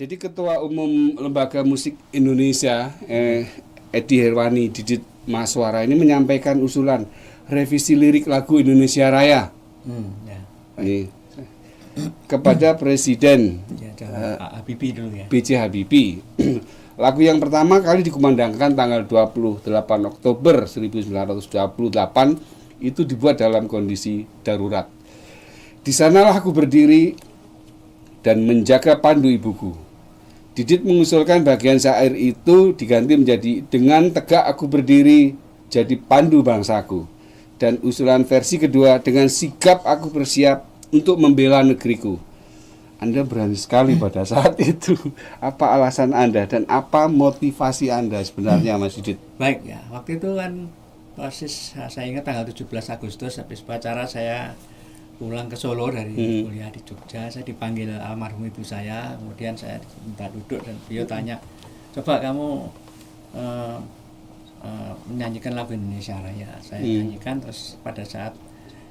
Jadi Ketua Umum Lembaga Musik Indonesia, Edi Herwani Didit Maswara ini menyampaikan usulan revisi lirik lagu Indonesia Raya ini kepada Presiden Habibie dulu ya. B.J. Habibie. Lagu yang pertama kali dikumandangkan tanggal 28 Oktober 1928 itu dibuat dalam kondisi darurat. Di sanalah aku berdiri dan menjaga pandu ibuku. Didit mengusulkan bagian syair itu diganti menjadi dengan tegak aku berdiri jadi pandu bangsaku. Dan usulan versi kedua dengan sigap aku bersiap untuk membela negeriku. Anda berani sekali pada saat itu. Apa alasan Anda dan apa motivasi Anda sebenarnya, Mas Didit? Baik ya, waktu itu kan persis saya ingat tanggal 17 Agustus habis upacara saya pulang ke Solo dari kuliah di Jogja. Saya dipanggil almarhum ibu saya, kemudian saya minta duduk dan beliau tanya, coba kamu menyanyikan lagu Indonesia Raya. Saya nyanyikan, terus pada saat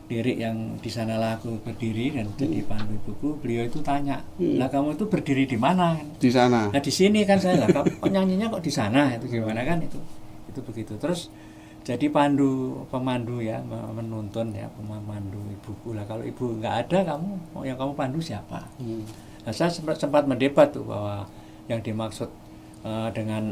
lirik yang di sanalah aku berdiri dan jadi pandu ibuku, beliau itu tanya, lah kamu itu berdiri di mana? Di sana. Nah di sini kan saya, lah kok nyanyinya kok di sana, itu gimana kan itu begitu. Terus jadi pemandu ya, menuntun ya, pemandu ibuku lah. Kalau ibu nggak ada, yang kamu pandu siapa? Nah, saya sempat mendebat tuh bahwa yang dimaksud dengan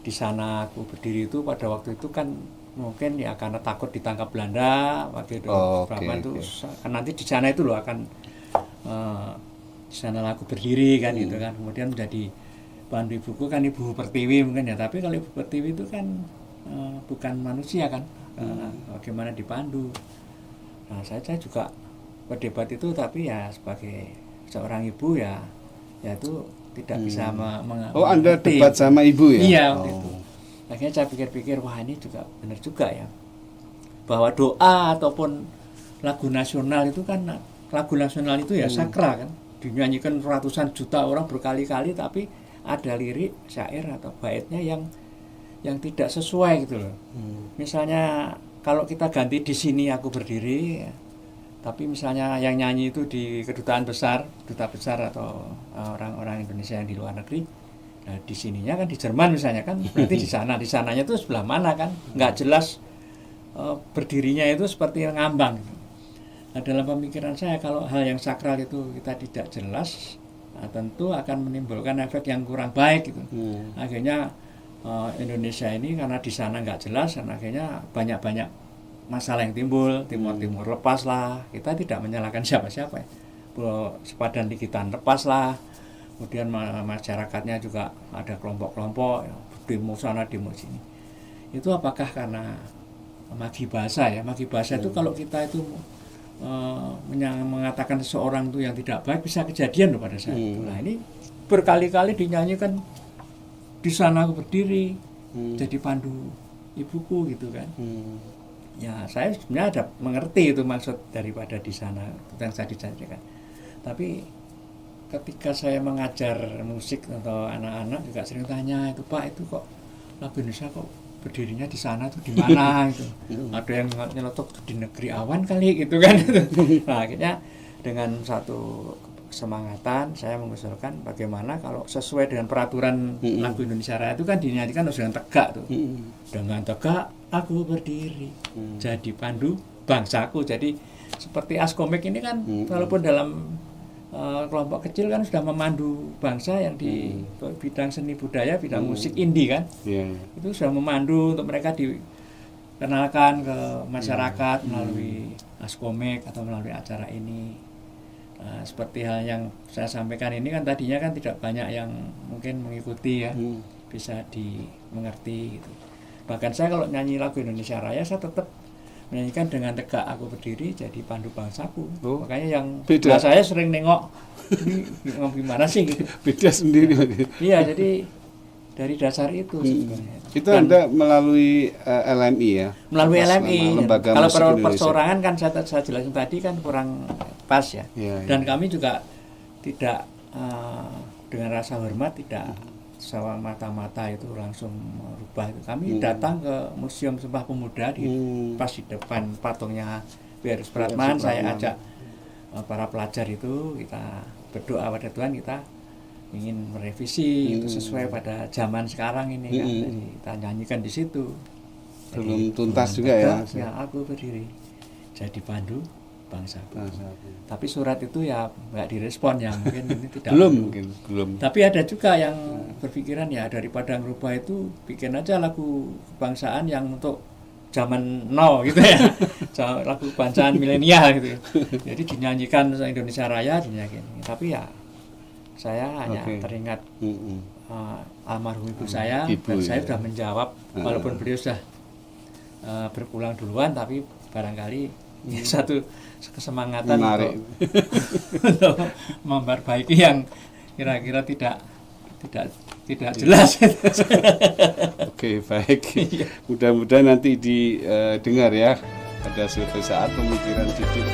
di sana aku berdiri itu pada waktu itu kan mungkin ya karena takut ditangkap Belanda waktu itu. Kan nanti di sana itu loh akan di sana aku berdiri kan gitu kan. Kemudian menjadi pandu ibuku kan Ibu Pertiwi mungkin ya. Tapi kalau Ibu Pertiwi itu kan bukan manusia kan, bagaimana dipandu. Nah saya juga berdebat itu, tapi ya sebagai seorang ibu ya itu tidak bisa Anda debat sama ibu ya? Iya waktu itu. Akhirnya saya pikir-pikir, wah ini juga benar juga ya, bahwa doa ataupun lagu nasional itu kan, lagu nasional itu ya sakral kan, dinyanyikan ratusan juta orang berkali-kali, tapi ada lirik syair atau baitnya yang tidak sesuai gitu loh. Misalnya kalau kita ganti di sini aku berdiri ya, tapi misalnya yang nyanyi itu di kedutaan besar, duta besar atau orang-orang Indonesia yang di luar negeri. Nah di sininya kan di Jerman misalnya kan, berarti di sananya itu sebelah mana kan, nggak jelas berdirinya itu seperti ngambang. Nah dalam pemikiran saya kalau hal yang sakral itu kita tidak jelas, nah, tentu akan menimbulkan efek yang kurang baik gitu. Akhirnya Indonesia ini karena di sana nggak jelas, dan akhirnya banyak masalah yang timbul. Timur lepas lah, kita tidak menyalahkan siapa-siapa ya. Pulau Sepadan Likitan lepas lah. Kemudian masyarakatnya juga ada kelompok-kelompok ya, demo sana demo sini. Itu apakah karena magi bahasa ya? Magi bahasa itu kalau kita itu mengatakan seseorang itu yang tidak baik bisa kejadian loh pada saat itu. Nah ini berkali-kali dinyanyikan di sana aku berdiri jadi pandu ibuku gitu kan. Ya saya sebenarnya ada mengerti itu maksud daripada di sana yang saya dijanjikan. Tapi ketika saya mengajar musik atau anak-anak juga sering tanya itu, Pak itu kok lagu Indonesia kok berdirinya di sana tuh di mana gitu. Ada yang nyelotok di negeri awan kali gitu kan. Nah akhirnya dengan satu kesemangatan saya mengusulkan bagaimana kalau sesuai dengan peraturan lagu Indonesia Raya itu kan dinyanyikan harus dengan tegak tuh. Dengan tegak aku berdiri jadi pandu bangsaku. Jadi seperti Askomik ini kan walaupun dalam kelompok kecil kan sudah memandu bangsa yang di bidang seni budaya, bidang musik indie kan. Itu sudah memandu untuk mereka dikenalkan ke masyarakat melalui Askomik atau melalui acara ini. Seperti hal yang saya sampaikan ini kan tadinya kan tidak banyak yang mungkin mengikuti ya, bisa dimengerti gitu. Bahkan saya kalau nyanyi lagu Indonesia Raya saya tetap menyanyikan dengan tegak aku berdiri jadi pandu bangsaku. Makanya yang beda. Saya sering nengok ini gimana sih gitu. Beda sendiri. Iya, jadi dari dasar itu sebenarnya. Itu Anda melalui LMI ya? Melalui LMI. Kalau persorangan kan saya jelasin tadi kan kurang pas ya. Dan kami juga tidak dengan rasa hormat tidak sama mata-mata itu langsung merubah itu. Kami datang ke Museum Sumpah Pemuda pas di depan patungnya B.R. Supratman. Saya ajak para pelajar itu, kita berdoa pada Tuhan, kita ingin merevisi itu sesuai pada zaman sekarang ini kan. Hmm. Jadi kita nyanyikan di situ. Belum tuntas juga ya. Ya aku berdiri jadi pandu bangsa. Bangsa. Tapi surat itu ya nggak direspon ya, mungkin ini tidak Belum perlu. mungkin, belum. Tapi ada juga yang berpikiran ya daripada ngerubah itu bikin aja lagu kebangsaan yang untuk zaman now gitu ya. Lagu kebangsaan milenial gitu. Jadi dinyanyikan Indonesia Raya dinyanyikan. Tapi ya saya hanya teringat almarhum ibu saya, dan saya sudah menjawab walaupun beliau sudah berpulang duluan, tapi barangkali satu kesemangatan untuk memperbaiki yang kira-kira tidak jelas. Oke, baik. Mudah-mudahan nanti didengar ya pada suatu saat pemikiran Didik